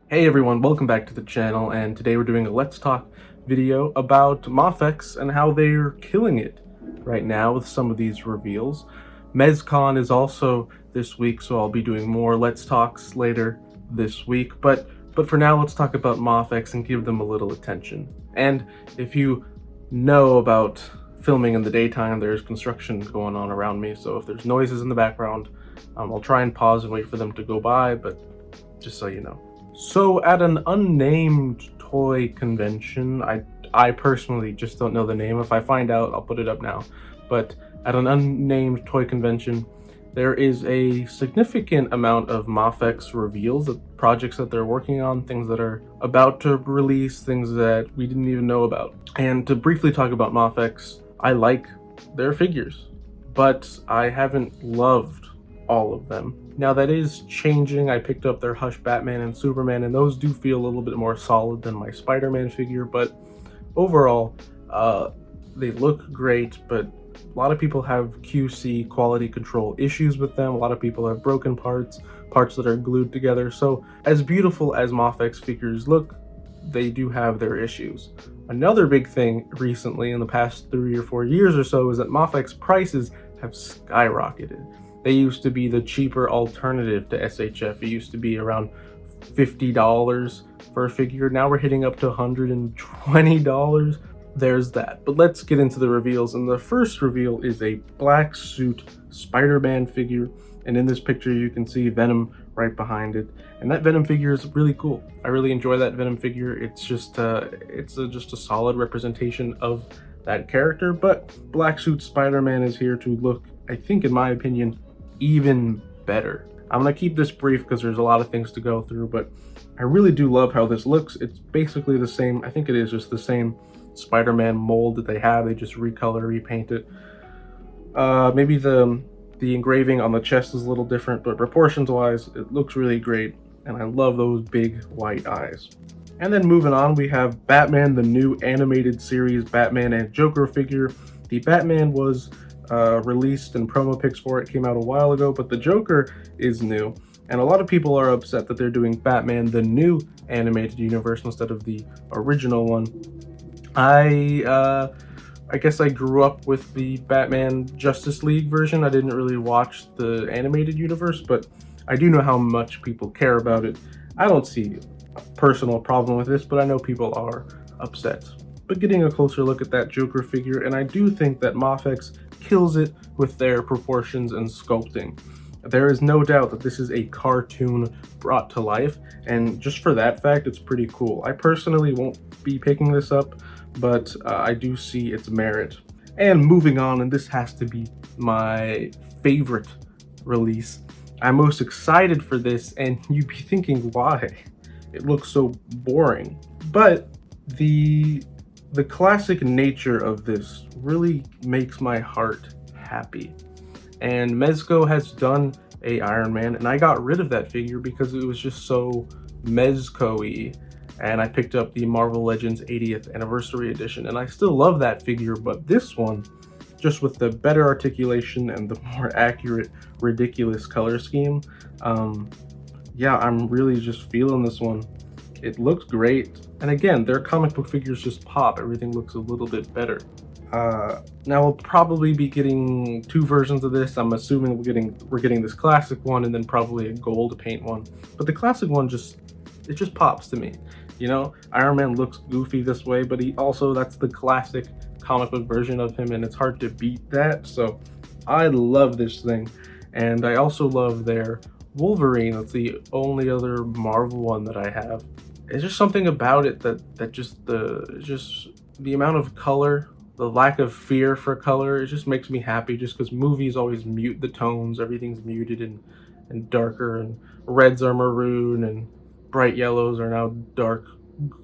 Hey everyone, welcome back to the channel, and today we're doing a Let's Talk video about Mafex and how they're killing it right now with some of these reveals. MezCon is also this week, so I'll be doing more Let's Talks later this week, but for now let's talk about Mafex and give them a little attention. And if you know about filming in the daytime, there's construction going on around me, so if there's noises in the background, I'll try and pause and wait for them to go by, but just so you know. So at an unnamed toy convention, I personally just don't know the name. If I find out, I'll put it up now. But at an unnamed toy convention, there is a significant amount of Mafex reveals of projects that they're working on, things that are about to release, things that we didn't even know about. And to briefly talk about Mafex, I like their figures, but I haven't loved all of them. Now that is changing. I picked up their Hush Batman and Superman, and those do feel a little bit more solid than my Spider-Man figure, but overall, they look great, but a lot of people have QC quality control issues with them. A lot of people have broken parts that are glued together. So as beautiful as Mafex figures look, they do have their issues. Another big thing recently in the past 3 or 4 years or so is that Mafex prices have skyrocketed. They used to be the cheaper alternative to SHF. It used to be around $50 for a figure. Now we're hitting up to $120. There's that. But let's get into the reveals. And the first reveal is a black suit Spider-Man figure. And in this picture, you can see Venom right behind it. And that Venom figure is really cool. I really enjoy that Venom figure. It's just just a solid representation of that character. But black suit Spider-Man is here to look, I think, in my opinion, even better. I'm gonna keep this brief because there's a lot of things to go through, but I really do love how this looks. It's basically the same, I think it is just the same Spider-Man mold that they have. They just recolor, repaint it. Maybe the engraving on the chest is a little different, but proportions wise, it looks really great, and I love those big white eyes. And then moving on, we have Batman, the new animated series Batman and Joker figure. The Batman was released and promo pics for it came out a while ago, but the Joker is new, and a lot of people are upset that they're doing Batman the new animated universe instead of the original one. I guess I grew up with the Batman Justice League version. I didn't really watch the animated universe, but I do know how much people care about it. I don't see a personal problem with this, but I know people are upset. But getting a closer look at that Joker figure, and I do think that Mafex kills it with their proportions and sculpting. There is no doubt that this is a cartoon brought to life, and just for that fact, it's pretty cool. I personally won't be picking this up, but I do see its merit. And moving on, and this has to be my favorite release. I'm most excited for this, and you'd be thinking, why? It looks so boring. But the classic nature of this really makes my heart happy. And Mezco has done a Iron Man, and I got rid of that figure because it was just so Mezco-y. And I picked up the Marvel Legends 80th Anniversary Edition, and I still love that figure, but this one, just with the better articulation and the more accurate, ridiculous color scheme, yeah, I'm really just feeling this one. It looks great, and again, their comic book figures just pop. Everything looks a little bit better. Now we'll probably be getting 2 versions of this. I'm assuming we're getting this classic one and then probably a gold paint one. But the classic one just pops to me. You know, Iron Man looks goofy this way, but that's the classic comic book version of him, and it's hard to beat that. So I love this thing, and I also love their Wolverine. That's the only other Marvel one that I have. It's just something about it that just the amount of color, the lack of fear for color, it just makes me happy, just because movies always mute the tones. Everything's muted and darker, and reds are maroon and bright yellows are now dark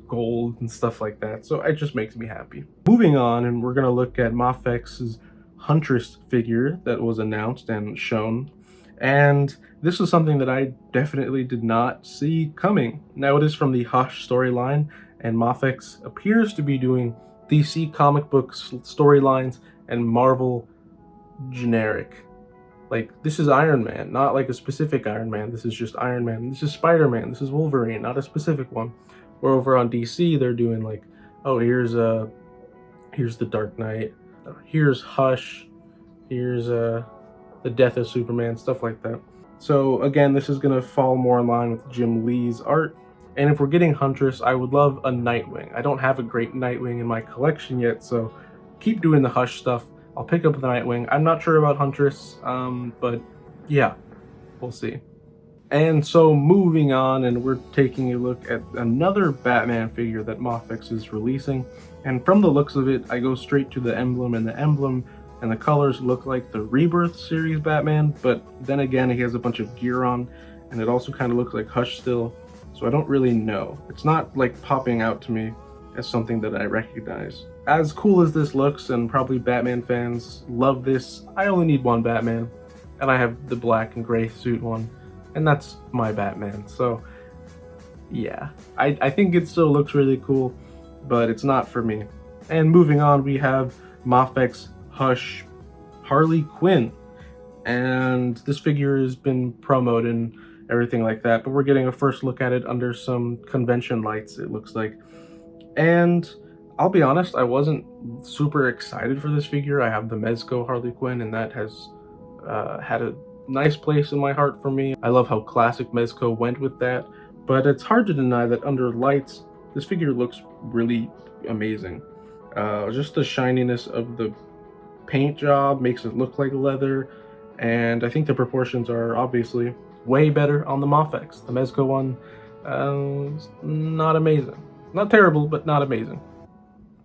gold and stuff like that. So it just makes me happy. Moving on, and we're gonna look at Mafex's Huntress figure that was announced and shown. And this was something that I definitely did not see coming. Now it is from the Hush storyline, and Mafex appears to be doing DC comic book storylines and Marvel generic. Like, this is Iron Man, not like a specific Iron Man. This is just Iron Man. This is Spider-Man. This is Wolverine, not a specific one. Or over on DC, they're doing like, oh, here's the Dark Knight. Here's Hush. Here's the death of Superman, stuff like that. So again, this is gonna fall more in line with Jim Lee's art. And if we're getting Huntress, I would love a Nightwing. I don't have a great Nightwing in my collection yet, so keep doing the Hush stuff. I'll pick up the Nightwing. I'm not sure about Huntress, but yeah, we'll see. And so moving on, and we're taking a look at another Batman figure that Mafex is releasing. And from the looks of it, I go straight to the emblem, and the colors look like the Rebirth series Batman, but then again, he has a bunch of gear on, and it also kind of looks like Hush still, so I don't really know. It's not like popping out to me as something that I recognize. As cool as this looks, and probably Batman fans love this, I only need one Batman, and I have the black and gray suit one, and that's my Batman. So yeah, I think it still looks really cool, but it's not for me. And moving on, we have Mafex Hush Harley Quinn, and this figure has been promoted and everything like that, but we're getting a first look at it under some convention lights, it looks like. And I'll be honest, I wasn't super excited for this figure. I have the Mezco Harley Quinn, and that has had a nice place in my heart for me. I love how classic Mezco went with that, but it's hard to deny that under lights, this figure looks really amazing. Just the shininess of the paint job makes it look like leather, and I think the proportions are obviously way better on the Mafex. The Mezco one, not amazing. Not terrible, but not amazing.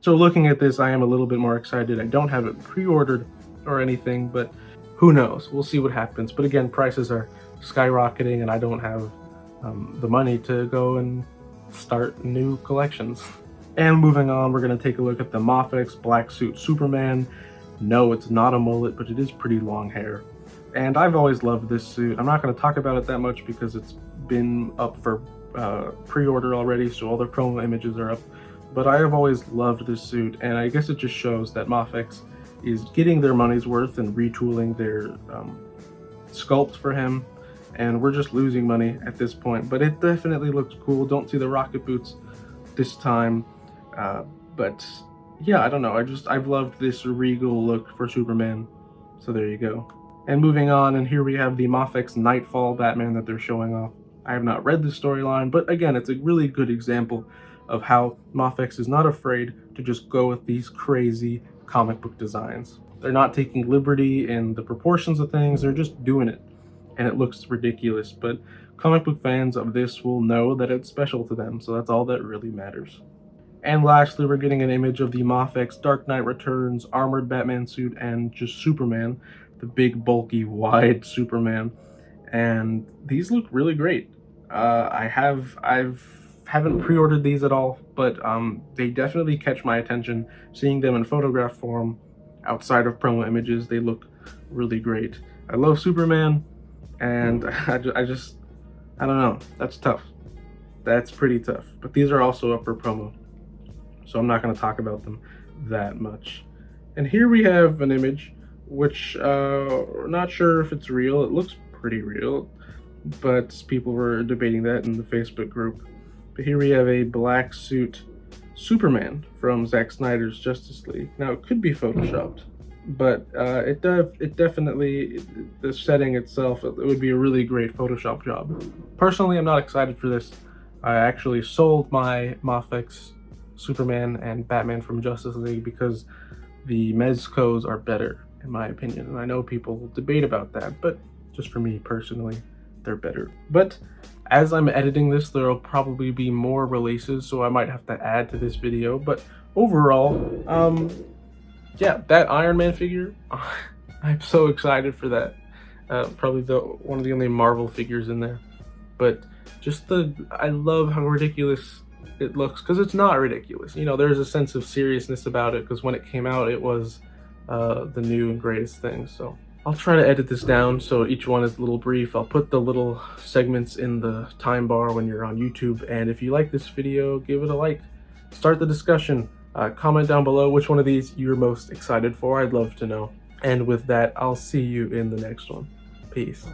So looking at this, I am a little bit more excited. I don't have it pre-ordered or anything, but who knows? We'll see what happens. But again, prices are skyrocketing, and I don't have the money to go and start new collections. And moving on, we're going to take a look at the Mafex Black Suit Superman. No, it's not a mullet, but it is pretty long hair. And I've always loved this suit. I'm not going to talk about it that much because it's been up for pre-order already, so all the promo images are up. But I have always loved this suit, and I guess it just shows that Mafex is getting their money's worth and retooling their sculpt for him, and we're just losing money at this point. But it definitely looks cool. Don't see the rocket boots this time, but yeah, I don't know. I've loved this regal look for Superman, so there you go. And moving on, and here we have the Mafex Nightfall Batman that they're showing off. I have not read the storyline, but again, it's a really good example of how Mafex is not afraid to just go with these crazy comic book designs. They're not taking liberty in the proportions of things, they're just doing it. And it looks ridiculous, but comic book fans of this will know that it's special to them, so that's all that really matters. And lastly, we're getting an image of the Mafex Dark Knight Returns armored Batman suit and just Superman, the big, bulky, wide Superman. And these look really great. I haven't pre-ordered these at all, but they definitely catch my attention. Seeing them in photograph form outside of promo images, they look really great. I love Superman, and I don't know, that's tough. That's pretty tough. But these are also up for promo, so I'm not going to talk about them that much. And here we have an image, which we're not sure if it's real. It looks pretty real, but people were debating that in the Facebook group. But here we have a black suit Superman from Zack Snyder's Justice League. Now, it could be photoshopped, but it definitely, the setting itself, it would be a really great Photoshop job. Personally, I'm not excited for this. I actually sold my Mafex Superman and Batman from Justice League because the Mezcos are better, in my opinion. And I know people debate about that, but just for me personally, they're better. But as I'm editing this, there'll probably be more releases, so I might have to add to this video. But overall, yeah, that Iron Man figure, I'm so excited for that. Probably one of the only Marvel figures in there. But just I love how ridiculous it looks, because it's not ridiculous. You know, there's a sense of seriousness about it, because when it came out, it was the new and greatest thing. So I'll try to edit this down so each one is a little brief. I'll put the little segments in the time bar when you're on YouTube. And if you like this video, give it a like. Start the discussion. Comment down below which one of these you're most excited for. I'd love to know. And with that, I'll see you in the next one. Peace.